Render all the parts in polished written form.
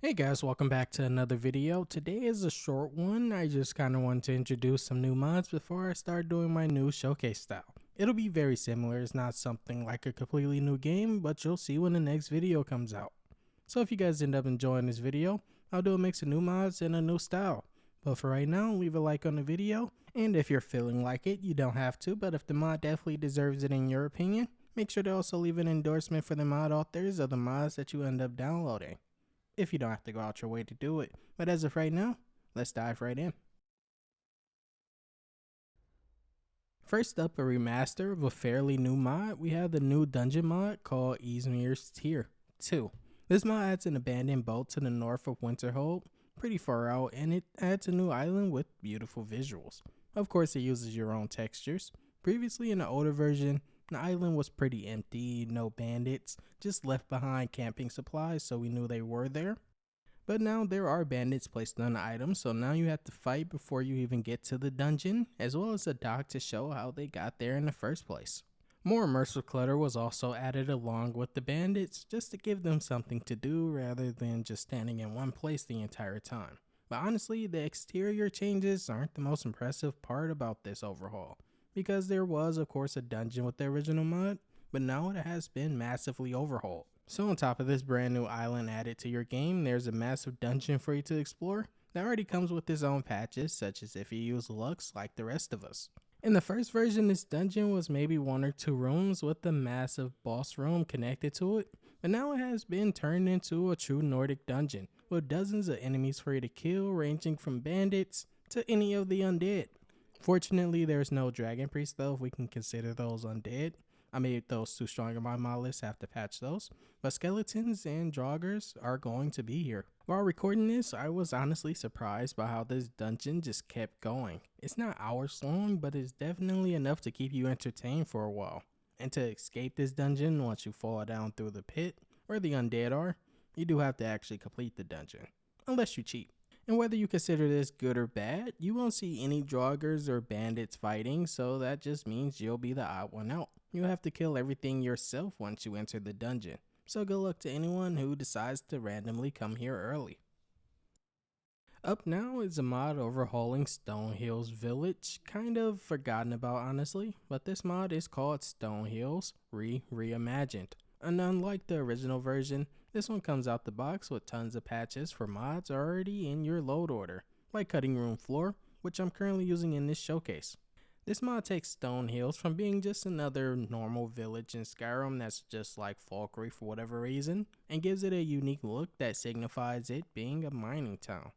Hey guys, welcome back to another video. Today is a short one. I just kind of want to introduce some new mods before I start doing my new showcase style. It'll be very similar. It's not something like a completely new game, but you'll see when the next video comes out. So if you guys end up enjoying this video, I'll do a mix of new mods and a new style. But for right now, leave a like on the video, and if you're feeling like it, you don't have to, but if the mod definitely deserves it in your opinion, make sure to also leave an endorsement for the mod authors of the mods that you end up downloading, if you don't have to go out your way to do it. But as of right now, let's dive right in. First up, a remaster of a fairly new mod. We have the new dungeon mod called Ysmir's Tier 2. This mod adds an abandoned boat to the north of Winterhold, pretty far out, and it adds a new island with beautiful visuals. Of course, it uses your own textures. Previously in the older version, the island was pretty empty, no bandits, just left behind camping supplies, so we knew they were there. But now there are bandits placed on the items, so now you have to fight before you even get to the dungeon, as well as a dock to show how they got there in the first place. More immersive clutter was also added along with the bandits, just to give them something to do rather than just standing in one place the entire time. But honestly, the exterior changes aren't the most impressive part about this overhaul, because there was of course a dungeon with the original mod, but now it has been massively overhauled. So on top of this brand new island added to your game, there's a massive dungeon for you to explore that already comes with its own patches, such as if you use Lux like the rest of us. In the first version, this dungeon was maybe 1 or 2 rooms with a massive boss room connected to it, but now it has been turned into a true Nordic dungeon with dozens of enemies for you to kill, ranging from bandits to any of the undead. Fortunately, there's no dragon priest though, if we can consider those undead. I made those too strong in my mod list, have to patch those. But skeletons and draugrs are going to be here. While recording this, I was honestly surprised by how this dungeon just kept going. It's not hours long, but it's definitely enough to keep you entertained for a while. And to escape this dungeon once you fall down through the pit, where the undead are, you do have to actually complete the dungeon, unless you cheat. And whether you consider this good or bad, you won't see any draugrs or bandits fighting, so that just means you'll be the odd one out. You'll have to kill everything yourself once you enter the dungeon, so good luck to anyone who decides to randomly come here early. Up now is a mod overhauling Stonehills village, kind of forgotten about honestly, but this mod is called Stonehills ReRe-imagined. And unlike the original version, this one comes out the box with tons of patches for mods already in your load order, like Cutting Room Floor, which I'm currently using in this showcase. This mod takes Stonehills from being just another normal village in Skyrim that's just like Falkreath for whatever reason, and gives it a unique look that signifies it being a mining town.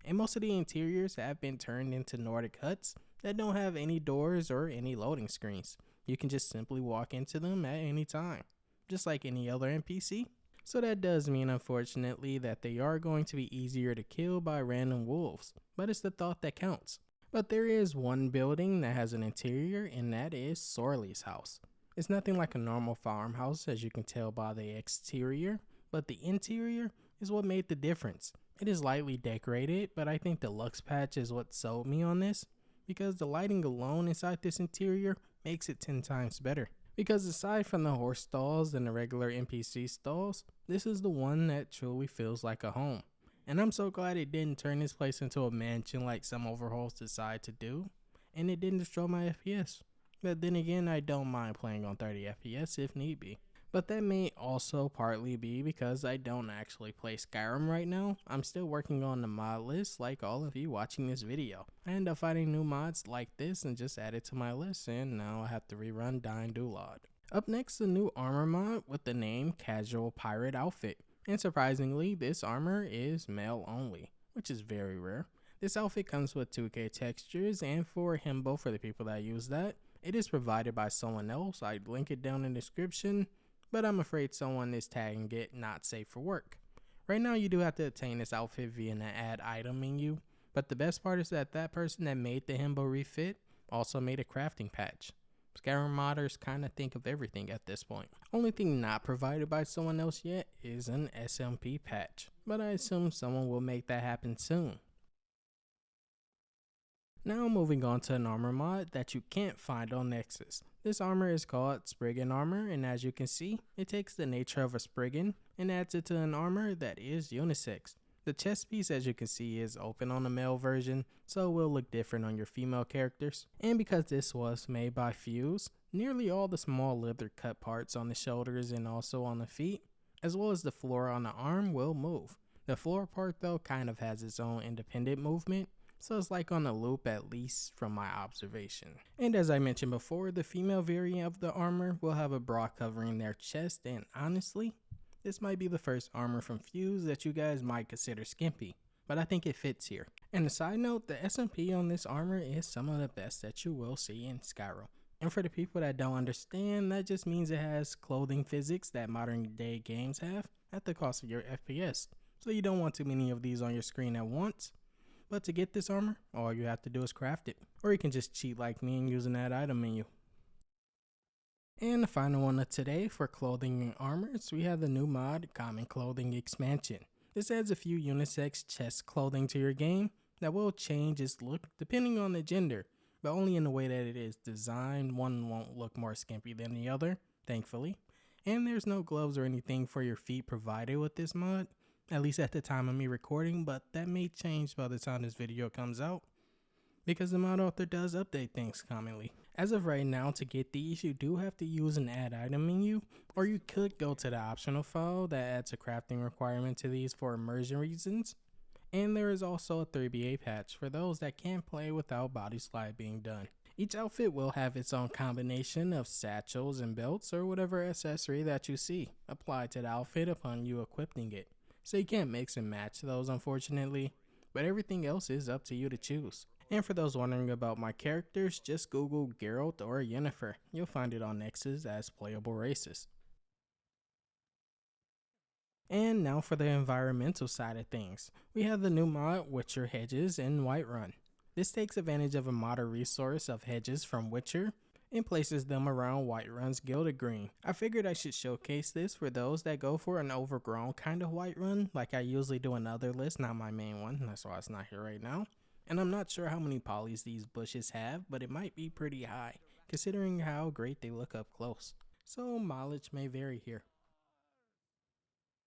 And most of the interiors have been turned into Nordic huts that don't have any doors or any loading screens. You can just simply walk into them at any time, just like any other NPC. So that does mean, unfortunately, that they are going to be easier to kill by random wolves, but it's the thought that counts. But there is one building that has an interior, and that is Sorley's house. It's nothing like a normal farmhouse, as you can tell by the exterior, but the interior is what made the difference. It is lightly decorated, but I think the Lux patch is what sold me on this, because the lighting alone inside this interior makes it 10 times better. Because aside from the horse stalls and the regular NPC stalls, this is the one that truly feels like a home. And I'm so glad it didn't turn this place into a mansion like some overhauls decide to do, and it didn't destroy my FPS. But then again, I don't mind playing on 30 FPS if need be. But that may also partly be because I don't actually play Skyrim right now. I'm still working on the mod list like all of you watching this video. I end up finding new mods like this and just add it to my list, and now I have to rerun Dying Dulod. Up next, a new armor mod with the name Casual Pirate Outfit. And surprisingly, this armor is male only, which is very rare. This outfit comes with 2K textures, and for himbo for the people that use that, it is provided by someone else. I'd link it down in the description, but I'm afraid someone is tagging it not safe for work. Right now you do have to obtain this outfit via an add item menu, but the best part is that that person that made the himbo refit also made a crafting patch. Skyrim modders kind of think of everything at this point. Only thing not provided by someone else yet is an SMP patch, but I assume someone will make that happen soon. Now moving on to an armor mod that you can't find on Nexus. This armor is called Spriggan Armor, and as you can see, it takes the nature of a Spriggan and adds it to an armor that is unisex. The chest piece, as you can see, is open on the male version, so it will look different on your female characters. And because this was made by Fuse, nearly all the small leather cut parts on the shoulders and also on the feet, as well as the floor on the arm, will move. The floor part though kind of has its own independent movement, so it's like on a loop, at least from my observation. And as I mentioned before, the female variant of the armor will have a bra covering their chest, and honestly, this might be the first armor from Fuse that you guys might consider skimpy, but I think it fits here. And a side note, the SMP on this armor is some of the best that you will see in Skyrim. And for the people that don't understand, that just means it has clothing physics that modern day games have at the cost of your FPS. So you don't want too many of these on your screen at once. But to get this armor, all you have to do is craft it. Or you can just cheat like me and use an add item menu. And the final one of today for clothing and armors, we have the new mod, Common Clothing Expansion. This adds a few unisex chest clothing to your game that will change its look depending on the gender, but only in the way that it is designed. One won't look more skimpy than the other, thankfully. And there's no gloves or anything for your feet provided with this mod, at least at the time of me recording, but that may change by the time this video comes out, because the mod author does update things commonly. As of right now, to get these, you do have to use an add item menu, or you could go to the optional file that adds a crafting requirement to these for immersion reasons. And there is also a 3BA patch for those that can't play without body slide being done. Each outfit will have its own combination of satchels and belts or whatever accessory that you see applied to the outfit upon you equipping it. So you can't mix and match those, unfortunately, but everything else is up to you to choose. And for those wondering about my characters, just Google Geralt or Yennefer. You'll find it on Nexus as playable races. And now for the environmental side of things. We have the new mod, Witcher Hedges in Whiterun. This takes advantage of a modern resource of hedges from Witcher and places them around Whiterun's Gilded Green. I figured I should showcase this for those that go for an overgrown kind of Whiterun, like I usually do in other lists, not my main one, that's why it's not here right now. And I'm not sure how many polys these bushes have, but it might be pretty high, considering how great they look up close. So mileage may vary here.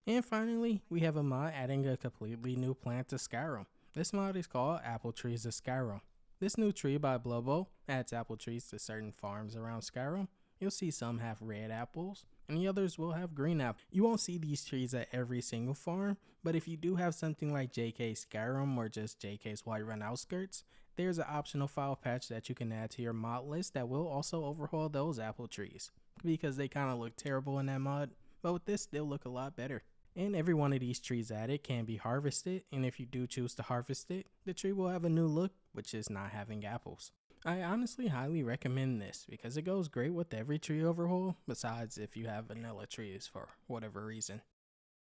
And finally, we have a mod adding a completely new plant to Skyrim. This mod is called Apple Trees of Skyrim. This new tree by Blubbos adds apple trees to certain farms around Skyrim. You'll see some have red apples, and the others will have green apples. You won't see these trees at every single farm, but if you do have something like JK Skyrim or just JK's Whiterun Outskirts, there's an optional file patch that you can add to your mod list that will also overhaul those apple trees, because they kind of look terrible in that mod, but with this they'll look a lot better. And every one of these trees added can be harvested, and if you do choose to harvest it, the tree will have a new look, which is not having apples. I honestly highly recommend this because it goes great with every tree overhaul, besides if you have vanilla trees for whatever reason.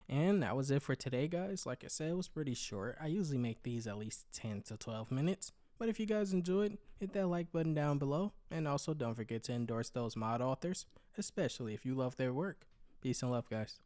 And that was it for today, guys. Like I said, it was pretty short. I usually make these at least 10 to 12 minutes, but if you guys enjoyed, hit that like button down below, and also don't forget to endorse those mod authors, especially if you love their work. Peace and love, guys.